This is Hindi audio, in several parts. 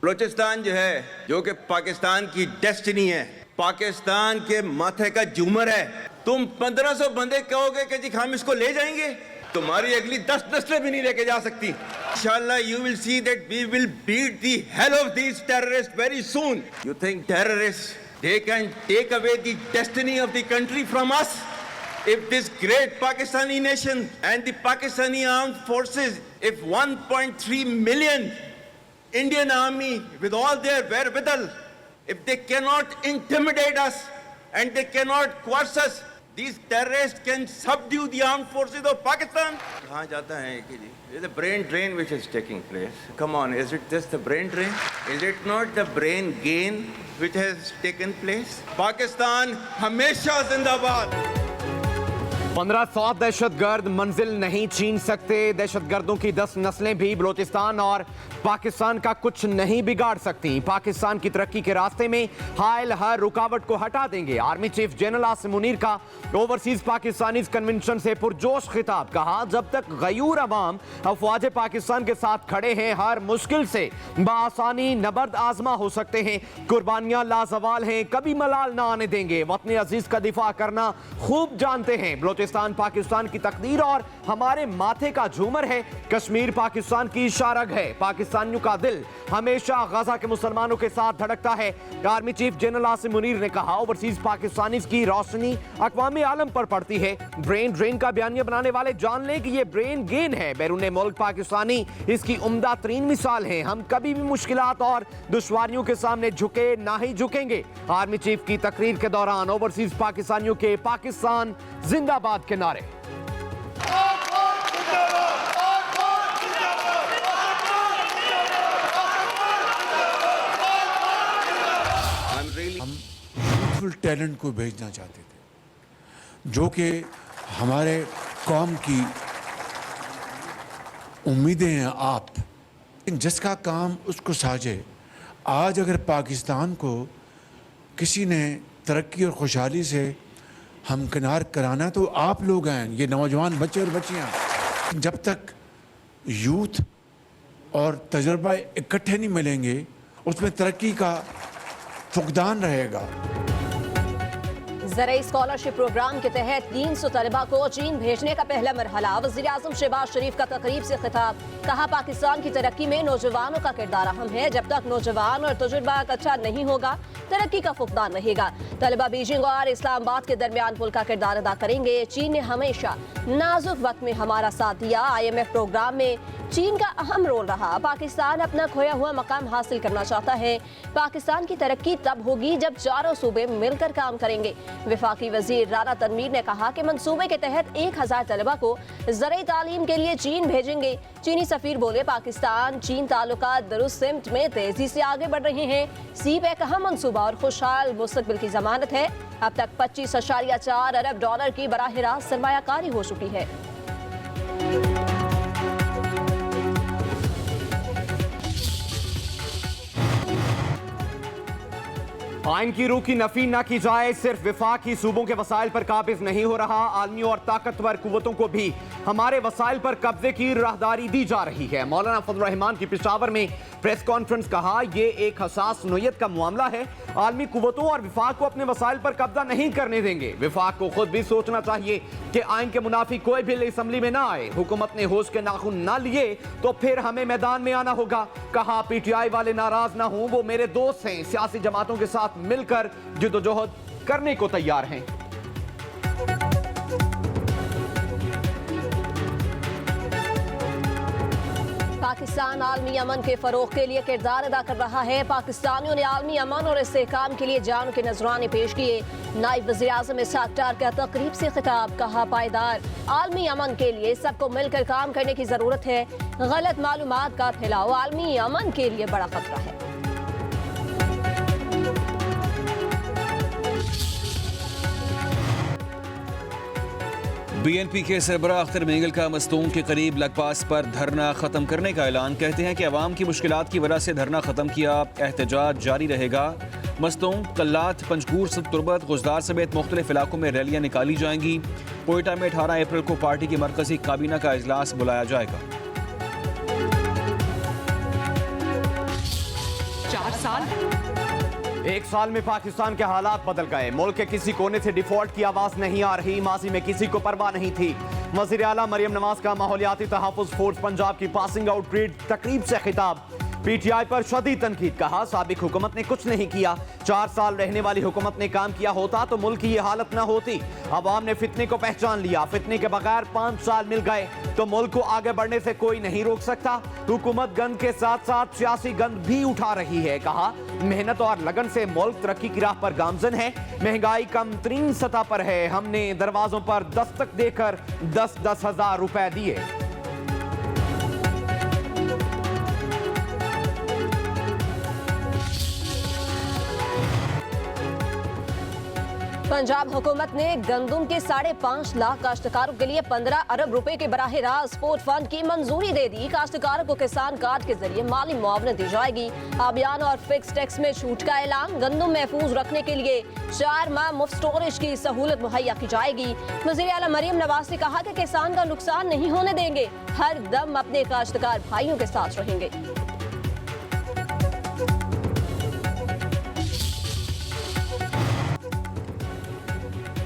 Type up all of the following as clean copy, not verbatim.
बलूचिस्तान जो है, जो कि पाकिस्तान की डेस्टिनी है, पाकिस्तान के माथे का झूमर है। तुम 1500 बंदे कहोगे कि जी हम इसको ले जाएंगे, तुम्हारी अगली 10 नस्लें भी नहीं लेके जा सकती। इंशाल्लाह you will see that we will beat the hell of these terrorists very soon. You think terrorists, they can take away the destiny of the country from us? If this great Pakistani nation and the Pakistani armed forces, if 1.3 million Indian army with all their wherewithal, if they cannot intimidate us and they cannot coerce us, these terrorists can subdue the armed forces of Pakistan. कहाँ जाता है कि जी? It's the brain drain which is taking place. Come on, is it just the brain drain? Is it not the brain gain which has taken place? Pakistan हमेशा जिंदाबाद। 1500 दहशतगर्द मंजिल नहीं छीन सकते। दहशतगर्दों की 10 नस्लें भी बलूचिस्तान और पाकिस्तान का कुछ नहीं बिगाड़ सकती। पाकिस्तान की तरक्की के रास्ते में हायल हर रुकावट को हटा देंगे। Army chief general Asim Munir का ओवरसीज पाकिस्तानी कन्वेंशन से पुरजोश खिताब। कहा, जब तक गयूर अवाम अफवाज पाकिस्तान के साथ खड़े हैं, हर मुश्किल से बासानी नबर्द आजमा हो सकते हैं। कुर्बानियां लाजवाल हैं, कभी मलाल ना आने देंगे। वतन अजीज का दिफा करना खूब जानते हैं। बलूचिस्तान पाकिस्तान की तकदीर और हमारे माथे का झूमर है। कश्मीर पाकिस्तान की शारग है। पाकिस्तानियों का दिल हमेशा गजा के मुसलमानों के साथ धड़कता है। Army chief general Asim Munir ने कहा, ओवरसीज पाकिस्तानी की रोशनी अक़वाम आलम पर पड़ती है। ब्रेन ड्रेन का बयानिया बनाने वाले जान लें कि यह ब्रेन गेन है। बैरून मुल्क पाकिस्तानी इसकी उम्दा तरीन मिसाल है। हम कभी भी मुश्किलात और दुश्वारियों के सामने झुके ना ही झुकेंगे। आर्मी चीफ की तकरीर के दौरान ओवरसीज पाकिस्तानियों के पाकिस्तान जिंदाबाद के नारे। हम यूथफुल टैलेंट को भेजना चाहते थे, जो कि हमारे कौम की उम्मीदें हैं। आप जिसका काम उसको साझे। आज अगर पाकिस्तान को किसी ने तरक्की और खुशहाली से हमकिनार कराना तो आप लोग हैं, ये नौजवान बच्चे और बच्चियां। जब तक यूथ और तजर्बा इकट्ठे नहीं मिलेंगे, उसमें तरक्की का फुकदान रहेगा। ज़राई स्कॉलरशिप प्रोग्राम के तहत 300 तलबा को चीन भेजने का पहला मरहला। वज़ीर-ए-आज़म शहबाज शरीफ का तकरीब से खिताब। कहा, पाकिस्तान की तरक्की में नौजवानों का किरदार अहम है। जब तक नौजवान और तजुर्बा अच्छा नहीं होगा, तरक्की का फुकदान रहेगा। तलबा बीजिंग और इस्लामाबाद के दरमियान पुल का किरदार अदा करेंगे। चीन ने हमेशा नाजुक वक्त में हमारा साथ दिया। IMF प्रोग्राम में चीन का अहम रोल रहा। पाकिस्तान अपना खोया हुआ मकाम हासिल करना चाहता है। पाकिस्तान की तरक्की तब होगी जब चारों सूबे मिलकर काम करेंगे। वफाकी वजीर राना तनवीर ने कहा कि मंसूबे के तहत 1000 तलबा को ज़राई तालीम के लिए चीन भेजेंगे। चीनी सफीर बोले, पाकिस्तान चीन ताल्लुकात दुरुस्त सिमत में तेजी से आगे बढ़ रहे हैं। सीप एक अहम मंसूबा और खुशहाल मुस्तकबिल की जमानत है। अब तक 25.4 अरब डॉलर की बराह रास्त सरमायाकारी हो चुकी है। आइन की रूह की नफी न की जाए। सिर्फ विफाकी सूबों के वसाइल पर काबिज नहीं हो रहा, आलमी और ताकतवर कुव्वतों को भी हमारे वसाइल पर कब्जे की राहदारी दी जा रही है। मौलाना फजल रहमान की पेशावर में प्रेस कॉन्फ्रेंस। कहा, यह एक हसास नोयत का मामला है। आलमी कुव्वतों और विफाक को अपने वसाइल पर कब्जा नहीं करने देंगे। विफाक को खुद भी सोचना चाहिए कि आइन के मुनाफी कोई बिल असम्बली में ना आए। हुकूमत ने होश के नाखून ना लिए तो फिर हमें मैदान में आना होगा। कहा, PTI वाले नाराज ना हों, वो मेरे दोस्त हैं। सियासी जमातों के साथ मिलकर जिद्दोजहद करने को तैयार हैं। पाकिस्तान आलमी अमन के फरोग के लिए किरदार अदा कर रहा है। पाकिस्तानियों ने आलमी अमन और इस्तेहकाम के लिए जान के नजराने पेश किए। नायब वज़ीर-ए-आज़म इसहाक डार का तकरीब से खिताब। कहा, पायदार आलमी अमन के लिए सबको मिलकर काम करने की जरूरत है। गलत मालूमात का फैलाव आलमी अमन के लिए बड़ा खतरा है। BNP के सरबराह अख्तर मेंगल का मस्तूम के करीब लगपास पर धरना खत्म करने का ऐलान। कहते हैं कि अवाम की मुश्किलात की वजह से धरना खत्म किया, एहतजाज जारी रहेगा। मस्तूम, कल्लात, पंजगूर, तुर्बत, गुजदार समेत मुख्तलिफ इलाकों में रैलियां निकाली जाएंगी। कोयटा में 18 अप्रैल को पार्टी की मरकजी काबीना का इजलास बुलाया जाएगा। 4 साल। एक साल में पाकिस्तान के हालात बदल गए। मुल्क के किसी कोने से डिफॉल्ट की आवाज नहीं आ रही। माजी में किसी को परवाह नहीं थी। वजीर आला मरियम नवाज का माहौलियाती तहफ़्फ़ुज़ फोर्स पंजाब की पासिंग आउट परेड तकरीब से खिताब। पीटीआई पर शदीद तनकीद। कहा साबिक हुकूमत ने कुछ नहीं किया। 4 साल रहने वाली हुकूमत ने काम किया होता तो मुल्क की ये हालत न होती। अवाम ने फितने को पहचान लिया। फितने के बगैर 5 साल मिल गए तो मुल्क को आगे बढ़ने से कोई नहीं रोक सकता। हुकूमत गंद के साथ साथ सियासी गंद भी उठा रही है। कहा मेहनत और लगन से मुल्क तरक्की की राह पर गामजन है। महंगाई कम तरीन सतह पर है। हमने दरवाजों पर दस्तक देकर 10-10 हजार रुपए दिए। पंजाब हुकूमत ने गंदुम के 5.5 लाख काश्तकारों के लिए 15 अरब रुपए के बराह रास्त स्पोर्ट फंड की मंजूरी दे दी। काश्तकारों को किसान कार्ड के जरिए माली मुआवनत दी जाएगी। आबियान और फिक्स टैक्स में छूट का ऐलान। गंदुम महफूज रखने के लिए 4 माह मुफ्त स्टोरेज की सहूलत मुहैया की जाएगी। वज़ीर आला मरियम नवाज ने कहा कि किसान का नुकसान नहीं होने देंगे। हर दम अपने काश्तकार भाइयों के साथ रहेंगे।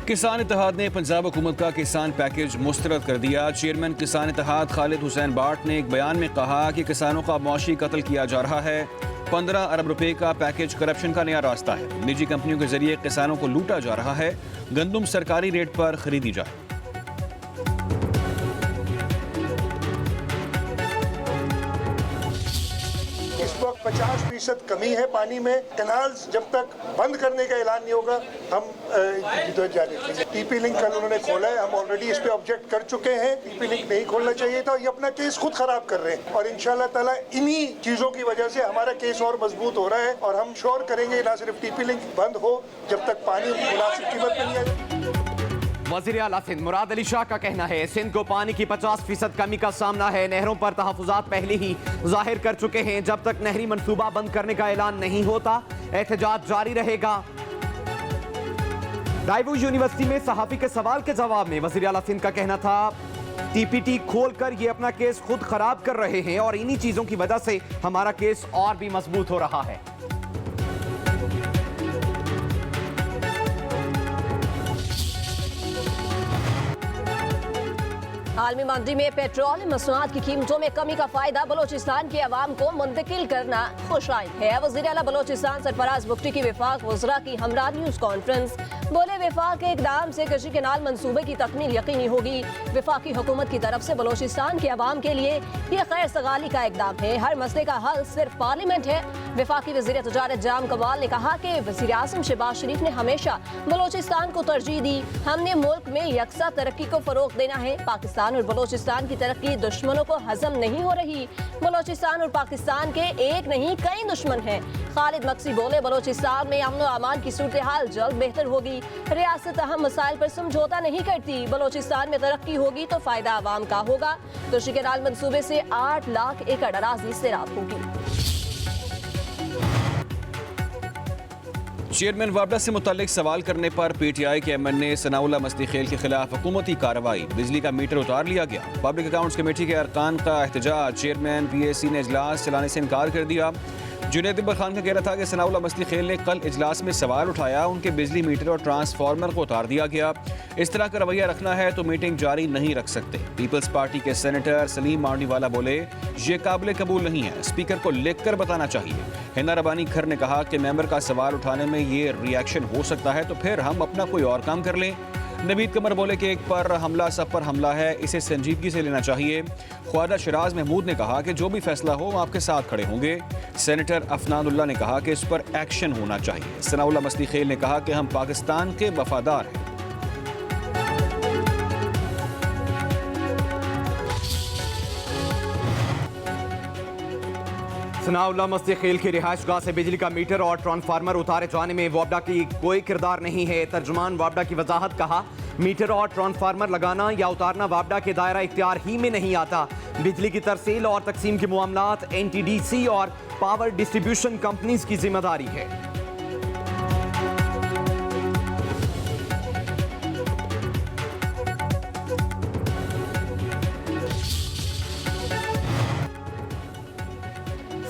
किसान इत्तेहाद ने पंजाब हुकूमत का किसान पैकेज मुस्तरद कर दिया। चेयरमैन किसान इत्तेहाद खालिद हुसैन बाट ने एक बयान में कहा कि किसानों का मुआशी कत्ल किया जा रहा है। 15 अरब रुपए का पैकेज करप्शन का नया रास्ता है। निजी कंपनियों के जरिए किसानों को लूटा जा रहा है। गंदुम सरकारी रेट पर खरीदी जाए। इस वक्त 50% कमी है पानी में। कैनाल्स जब तक बंद करने का ऐलान नहीं होगा हम जारी रखेंगे। टीपी लिंक कल उन्होंने खोला है। हम ऑलरेडी इस पे ऑब्जेक्ट कर चुके हैं। टीपी लिंक नहीं खोलना चाहिए था। ये अपना केस खुद खराब कर रहे हैं और इंशाल्लाह ताला इन्हीं चीजों की वजह से हमारा केस और मजबूत हो रहा है और हम श्योर करेंगे ना सिर्फ टीपी लिंक बंद हो जब तक पानी मुनासिब कीमत पे नहीं आए। वज़ीर आला सिंध मुराद अली शाह का कहना है सिंध को पानी की 50% कमी का सामना है। नहरों पर तहफ़्फ़ुज़ात पहले ही जाहिर कर चुके हैं। जब तक नहरी मंसूबा बंद करने का ऐलान नहीं होता एहतजाज जारी रहेगा। डाइवू यूनिवर्सिटी में सहाफ़ी के सवाल के जवाब में वज़ीर आला सिंध का कहना था टीपीटी खोलकर ये अपना केस खुद खराब कर रहे हैं और इन्हीं चीजों की वजह से हमारा केस और भी मजबूत हो रहा है। आलमी मंडी में पेट्रोल मसनूआत की कीमतों में कमी का फायदा बलोचिस्तान के अवाम को मुंतकिल करना खुशाइन है। वज़ीर आला बलोचिस्तान सरफराज बुख्ती की वफाक वज़रा की हमरा न्यूज़ कॉन्फ्रेंस। बोले वफाक के इकदाम से कशी केनाल मंसूबे की तकमील यकीनी होगी। वफाकी हुकूमत की तरफ से बलोचिस्तान के अवाम के लिए यह खैर सगाली का इकदाम है। हर मसले का हल सिर्फ पार्लियामेंट है। वफाकी वज़ीर तजारत जाम कमाल ने कहा कि वज़ीर आज़म शहबाज शरीफ ने हमेशा बलोचिस्तान को तरजीह दी। हमने मुल्क में यकसा तरक्की को फरोग देना है। पाकिस्तान और बलोचिस्तान की तरक्की दुश्मनों को हजम नहीं हो रही। बलोचिस्तान और पाकिस्तान के एक नहीं कई दुश्मन हैं। खालिद मक्सी बोले बलोचिस्तान में अमन और अमान की सूरत हाल जल्द बेहतर होगी। रियासत अहम मसाइल पर समझौता नहीं करती। बलोचिस्तान में तरक्की होगी तो फायदा आवाम का होगा। कृषि केनाल मंसूबे से 8 लाख एकड़ अराजी सैराब होगी। चेयरमैन वापडा से मुतालिक सवाल करने पर पीटीआई के एमएन ने सनाउल्लाह मस्तीखेल के खिलाफ हुकूमती कार्रवाई। बिजली का मीटर उतार लिया गया। पब्लिक अकाउंट्स कमेटी के अरकान का एहतजाज। चेयरमैन पीएसी ने इजलास चलाने से इनकार कर दिया। जुनैद अकबर खान का कहना था कि सनाउल्लाह मस्तीखेल ने कल इजलास में सवाल उठाया, उनके बिजली मीटर और ट्रांसफार्मर को उतार दिया गया। इस तरह का रवैया रखना है तो मीटिंग जारी नहीं रख सकते। पीपल्स पार्टी के सेनेटर सलीम मांडीवाला बोले ये काबिल कबूल नहीं है, स्पीकर को लिखकर बताना चाहिए। हिना रबानी खर ने कहा कि मेंबर का सवाल उठाने में ये रिएक्शन हो सकता है तो फिर हम अपना कोई और काम कर लें। नवीद कमर बोले कि एक पर हमला सब पर हमला है, इसे संजीदगी से लेना चाहिए। ख्वाजा शराज महमूद ने कहा कि जो भी फैसला हो हम आपके साथ खड़े होंगे। सेनेटर अफनानुल्लाह ने कहा कि इस पर एक्शन होना चाहिए। सनाउल्लाह मस्तीखेल ने कहा कि हम पाकिस्तान के वफादार हैं। सनाउल्लाह मस्तीखेल की रिहाइश गाह से बिजली का मीटर और ट्रांसफार्मर उतारे जाने में वापडा की कोई किरदार नहीं है। तर्जुमान वापडा की वजाहत। कहा मीटर और ट्रांसफार्मर लगाना या उतारना वापडा के दायरा इख्तियार ही में नहीं आता। बिजली की तरसील और तकसीम के मामलात एनटीडीसी और पावर डिस्ट्रीब्यूशन कंपनीज की जिम्मेदारी है।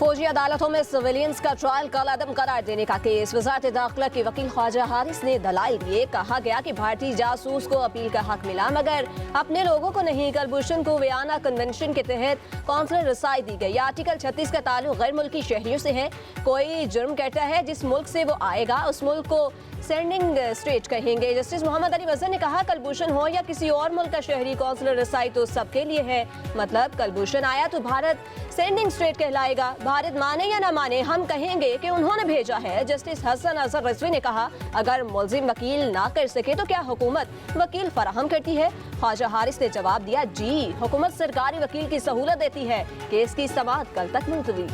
फौजी अदालतों में सिविलियंस का ट्रायल कलअदम करार देने का केस। वज़ारत दाखिला के वकील ख्वाजा हारिस ने दलाइल दिए। कहा गया कि भारतीय जासूस को अपील का हक मिला मगर अपने लोगों को नहीं। कुलभूषण को वियना कन्वेंशन के तहत कौंसलर रसाई दी गई। आर्टिकल 36 का ताल्लुक गैर मुल्की शहरियों से है। कोई जुर्म करता है जिस मुल्क से वो आएगा उस मुल्क को सेंडिंग स्टेट कहेंगे। जस्टिस मोहम्मद अली वज़ीर ने कहा कुलभूषण हो या किसी और मुल्क का शहरी, कौंसलर रसाई तो सबके लिए है। मतलब कुलभूषण आया तो भारत सेंडिंग स्टेट कहलाएगा। भारत माने या ना माने हम कहेंगे कि उन्होंने भेजा है। जस्टिस हसन अजहर रिजवी ने कहा अगर मुल्जिम वकील ना कर सके तो क्या हुकूमत वकील फराहम करती है? ख्वाजा हारिस ने जवाब दिया जी, हुकूमत सरकारी वकील की सहूलत देती है। केस की समाअत कल तक मुलतवी।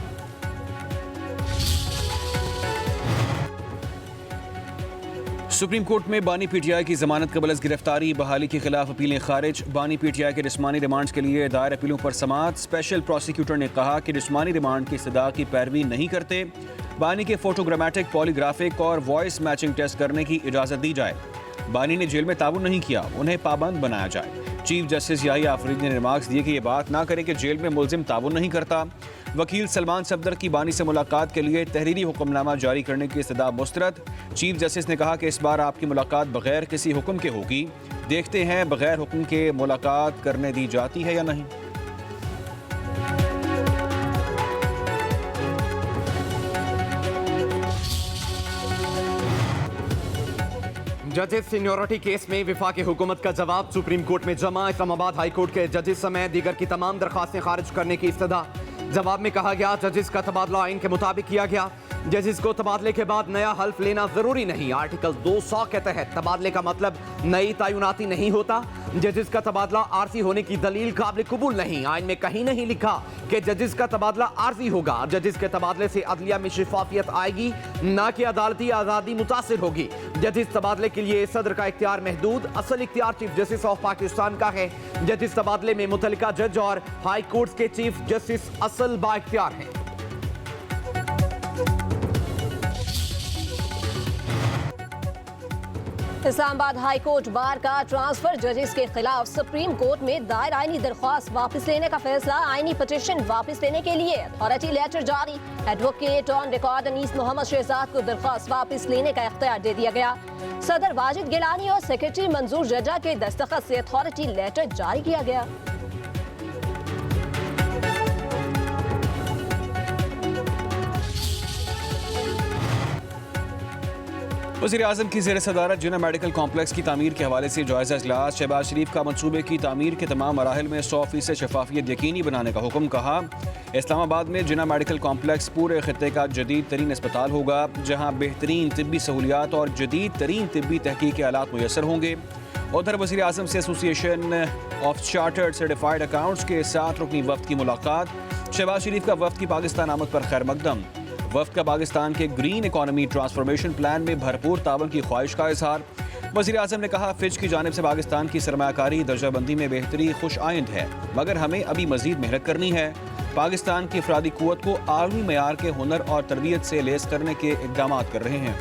सुप्रीम कोर्ट में बानी पीटीआई की जमानत कबल गिरफ्तारी बहाली के खिलाफ अपीलें खारिज। बानी पीटीआई के जिस्मानी रिमांड के लिए दायर अपीलों पर समाअत। स्पेशल प्रोसिक्यूटर ने कहा कि जिस्मानी रिमांड की इस्तदा की पैरवी नहीं करते। बानी के फोटोग्रामेटिक, पॉलीग्राफिक और वॉइस मैचिंग टेस्ट करने की इजाज़त दी जाए। बानी ने जेल में ताबुन नहीं किया, उन्हें पाबंद बनाया जाए। चीफ जस्टिस याहिया आफरीदी ने रिमार्क्स दिए कि ये बात ना करें कि जेल में मुल्जिम ताबुन नहीं करता। वकील सलमान सफदर की बानी से मुलाकात के लिए तहरीरी हुक्मनामा जारी करने की इस्तदा मुस्तरद। चीफ जस्टिस ने कहा कि इस बार आपकी मुलाकात बगैर किसी हुक्म के होगी। देखते हैं बगैर हुक्म के मुलाकात करने दी जाती है या नहीं। जजेस सीनियोरिटी केस में विफाकी हुकूमत का जवाब सुप्रीम कोर्ट में जमा। इस्लामाबाद हाई कोर्ट के जजेस समेत दीगर की तमाम दरख्वास्तें खारिज करने की इस्तदा। जवाब में कहा गया जजेस का तबादला आइन के मुताबिक किया गया। जजेस को तबादले के बाद नया हल्फ लेना जरूरी नहीं। आर्टिकल 200 के तहत तबादले का मतलब नई तैनाती नहीं होता। जजेस का तबादला आरजी होने की दलील काबिल कबूल नहीं। आइन में कहीं नहीं लिखा कि जजेस का तबादला आरजी होगा। जजेस के तबादले से अदलिया में शफाफियत आएगी, ना कि अदालती आज़ादी मुतासिर होगी। जजेस तबादले के लिए सदर का इख्तियार महदूद, असल इख्तियार चीफ जस्टिस ऑफ पाकिस्तान का है। जजेस तबादले में मुतल्लिका जज और हाई कोर्ट के चीफ जस्टिस असल बाइख्तियार हैं। इस्लामाबाद हाई कोर्ट बार का ट्रांसफर जजेस के खिलाफ सुप्रीम कोर्ट में दायर आईनी दरख्वास्त वापस लेने का फैसला। आईनी पिटीशन वापस लेने के लिए अथॉरिटी लेटर जारी। Advocate on record Anees Mohammad Shahzad को दरख्वास्त वापस लेने का इख्तियार दे दिया गया। सदर वाजिद गिलानी और सेक्रेटरी मंजूर जड्डा के दस्तखत से अथॉरिटी लेटर जारी किया गया। वज़ीर-ए-आज़म की ज़ेर सदारत जिन्ना मेडिकल कॉम्प्लेक्स की तामीर के हवाले से जायज़ा इजलास। शहबाज शरीफ का मनसूबे की तामीर के तमाम मराहिल में 100% शफाफियत यकीनी बनाने का हुक्म। कहा इस्लामाबाद में जिन्ना मेडिकल कॉम्प्लेक्स पूरे खित्ते का जदीद तरीन अस्पताल होगा जहाँ बेहतरीन तिब्बी सहूलियात और जदीद तरीन तिब्बी तहकीक के आलात मुयसर होंगे। उधर वज़ीर-ए-आज़म से association of chartered certified accounts के 7 रुकनी वफ्द की मुलाकात। शहबाज शरीफ का वफ्द की पाकिस्तान आमद पर खैर मकदम। वफ्द का पाकिस्तान के ग्रीन इकॉनमी ट्रांसफॉर्मेशन प्लान में भरपूर तावन की ख्वाहिश का इजहार। वज़ीर-ए-आज़म ने कहा फिच की जानिब से पाकिस्तान की सरमायाकारी दर्जाबंदी में बेहतरी खुश आइंद है मगर हमें अभी मजीद मेहनत करनी है। पाकिस्तान की अफरादी कुव्वत को आलमी मयार के हुनर और तरबियत से लेस करने के इक़दाम कर रहे हैं।